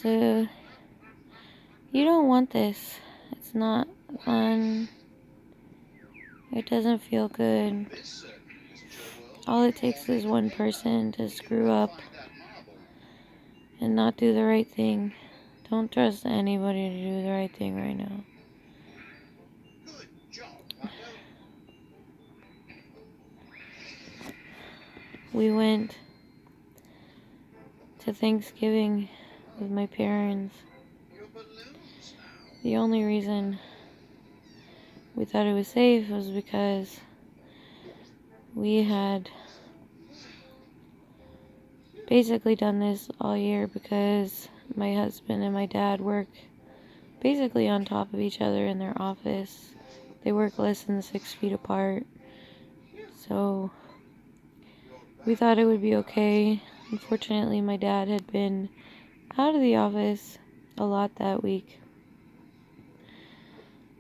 you don't want this. It's not fun. It doesn't feel good. All it takes is one person to screw up and not do the right thing. Don't trust anybody to do the right thing right now. We went to Thanksgiving with my parents. The only reason we thought it was safe was because we had basically done this all year because my husband and my dad work basically on top of each other in their office. They work less than 6 feet apart. So we thought it would be okay. Unfortunately, my dad had been out of the office a lot that week.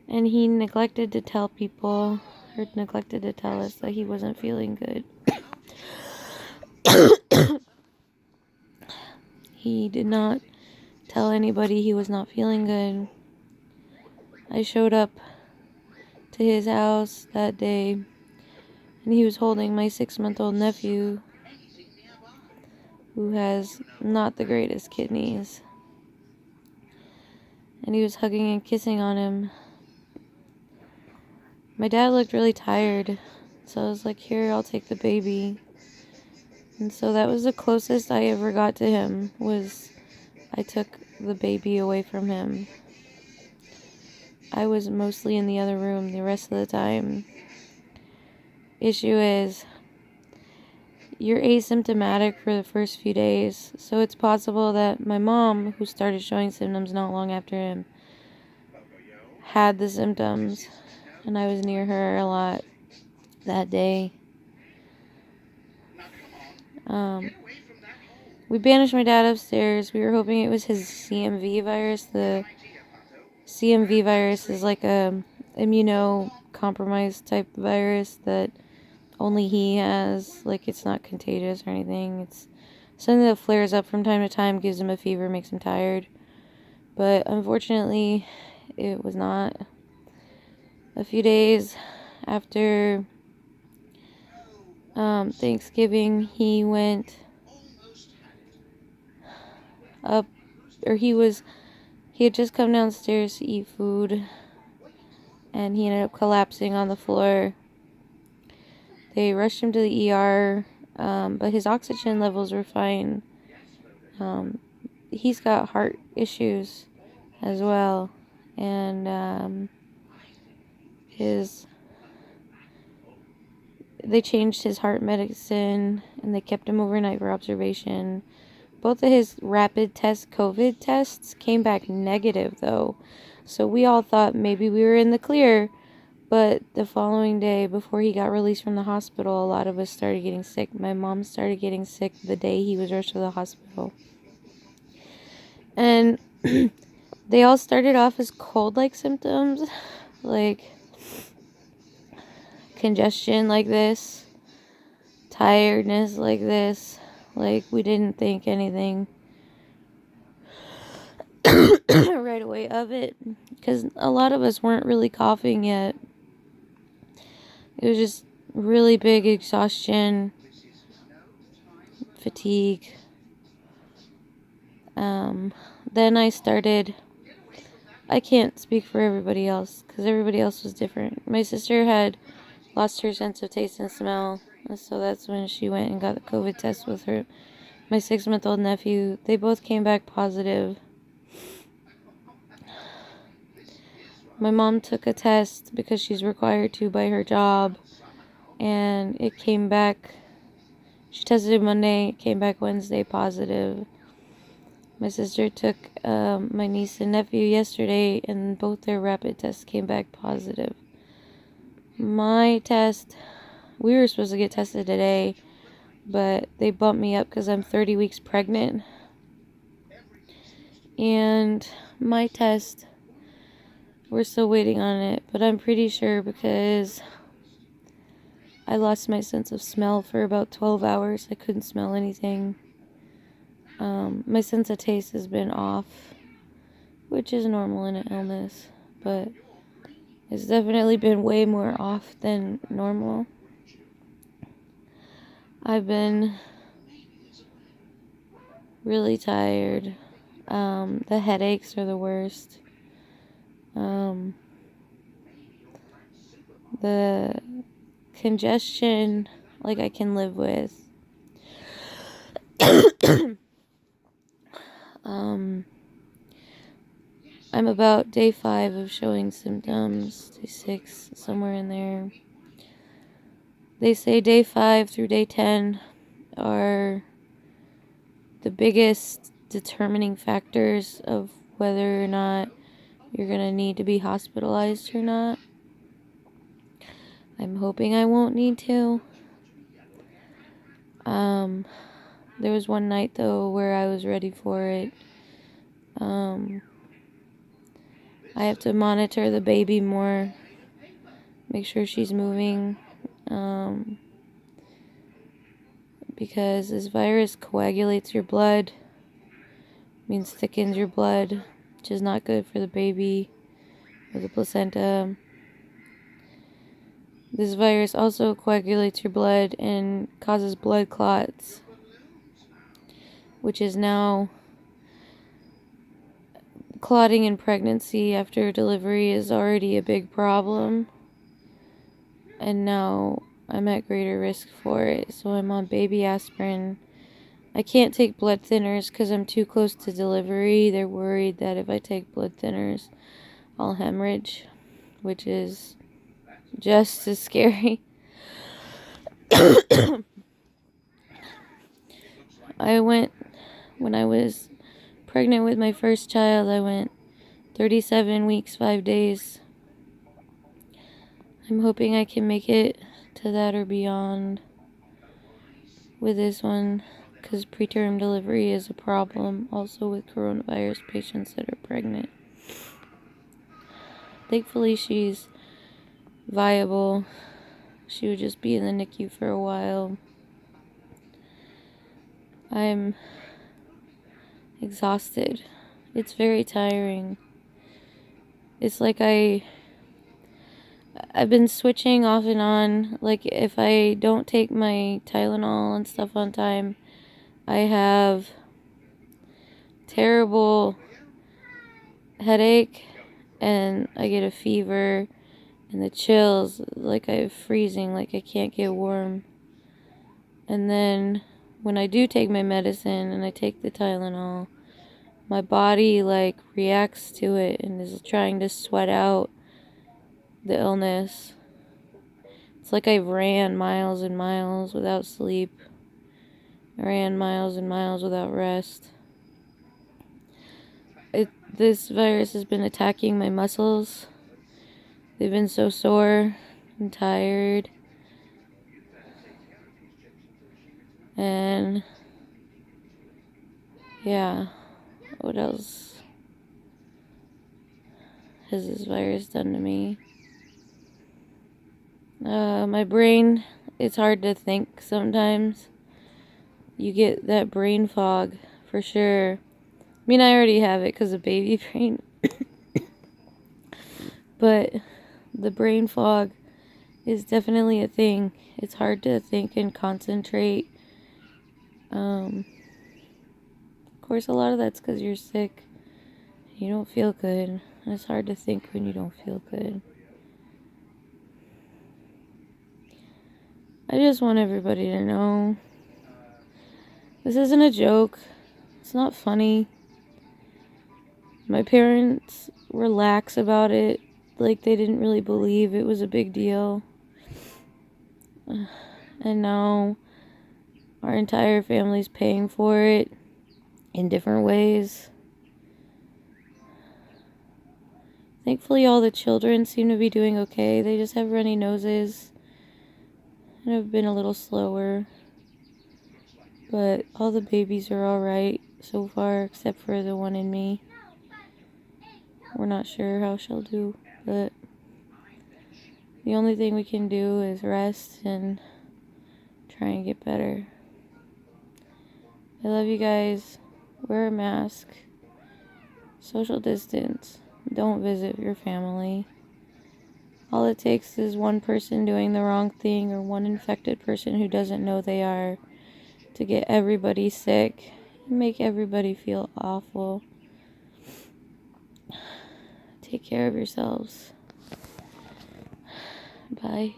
And he neglected to tell people, or neglected to tell us that he wasn't feeling good. He did not tell anybody he was not feeling good. I showed up to his house that day, and he was holding my 6-month-old nephew, who has not the greatest kidneys. And he was hugging and kissing on him. My dad looked really tired, so I was like, here, I'll take the baby. And so that was the closest I ever got to him, was I took the baby away from him. I was mostly in the other room the rest of the time. Issue is, you're asymptomatic for the first few days, so it's possible that my mom, who started showing symptoms not long after him, had the symptoms, and I was near her a lot that day. We banished my dad upstairs. We were hoping it was his CMV virus. The CMV virus is like a immunocompromised type virus that only he has. Like, it's not contagious or anything. It's something that flares up from time to time, gives him a fever, makes him tired. But unfortunately, it was not. A few days after Thanksgiving, he went up, or he had just come downstairs to eat food, and he ended up collapsing on the floor. They rushed him to the ER, but his oxygen levels were fine. He's got heart issues as well, and they changed his heart medicine, and they kept him overnight for observation. Both of his rapid test COVID tests came back negative, though. So we all thought maybe we were in the clear. But the following day, before he got released from the hospital, a lot of us started getting sick. My mom started getting sick the day he was rushed to the hospital. And they all started off as cold-like symptoms, like congestion like this, tiredness like this. Like, we didn't think anything right away of it, because a lot of us weren't really coughing yet. It was just really big exhaustion, fatigue. Then I can't speak for everybody else, because everybody else was different. My sister had lost her sense of taste and smell, and so that's when she went and got the COVID test with my 6-month-old nephew. They both came back positive. My mom took a test because she's required to by her job, and it came back. She tested it Monday, it came back Wednesday positive. My sister took my niece and nephew yesterday, and both their rapid tests came back positive. My test, we were supposed to get tested today, but they bumped me up because I'm 30 weeks pregnant. And my test, we're still waiting on it, but I'm pretty sure because I lost my sense of smell for about 12 hours. I couldn't smell anything. My sense of taste has been off, which is normal in an illness, but it's definitely been way more off than normal. I've been really tired. The headaches are the worst. The congestion, like, I can live with. I'm about day 5 of showing symptoms, day 6, somewhere in there. They say day 5 through day 10 are the biggest determining factors of whether or not you're going to need to be hospitalized or not. I'm hoping I won't need to. There was one night, though, where I was ready for it. I have to monitor the baby more, make sure she's moving, because this virus coagulates your blood, means thickens your blood, which is not good for the baby or the placenta. This virus also coagulates your blood and causes blood clots, which is now clotting in pregnancy after delivery is already a big problem, and now I'm at greater risk for it, so I'm on baby aspirin. I can't take blood thinners because I'm too close to delivery. They're worried that if I take blood thinners, I'll hemorrhage, which is just as scary. When I was pregnant with my first child, I went 37 weeks, 5 days. I'm hoping I can make it to that or beyond with this one, because preterm delivery is a problem also with coronavirus patients that are pregnant. Thankfully, she's viable. She would just be in the NICU for a while. I'm exhausted. It's very tiring. It's like I've been switching off and on. Like, if I don't take my Tylenol and stuff on time, I have terrible headache and I get a fever and the chills, like I'm freezing, like I can't get warm. And then when I do take my medicine and I take the Tylenol, my body like reacts to it and is trying to sweat out the illness. It's like I ran miles and miles without sleep. I ran miles and miles without rest. This virus has been attacking my muscles. They've been so sore and tired. And yeah, what else has this virus done to me? My brain, it's hard to think sometimes. You get that brain fog for sure. I mean, I already have it because of baby brain. But the brain fog is definitely a thing. It's hard to think and concentrate. Of course, a lot of that's because you're sick. You don't feel good. It's hard to think when you don't feel good. I just want everybody to know this isn't a joke. It's not funny. My parents were lax about it. Like, they didn't really believe it was a big deal. And now our entire family's paying for it in different ways. Thankfully, all the children seem to be doing okay. They just have runny noses and have been a little slower. But all the babies are alright so far, except for the one in me. We're not sure how she'll do, but the only thing we can do is rest and try and get better. I love you guys. Wear a mask. Social distance. Don't visit your family. All it takes is one person doing the wrong thing or one infected person who doesn't know they are to get everybody sick and make everybody feel awful. Take care of yourselves. Bye.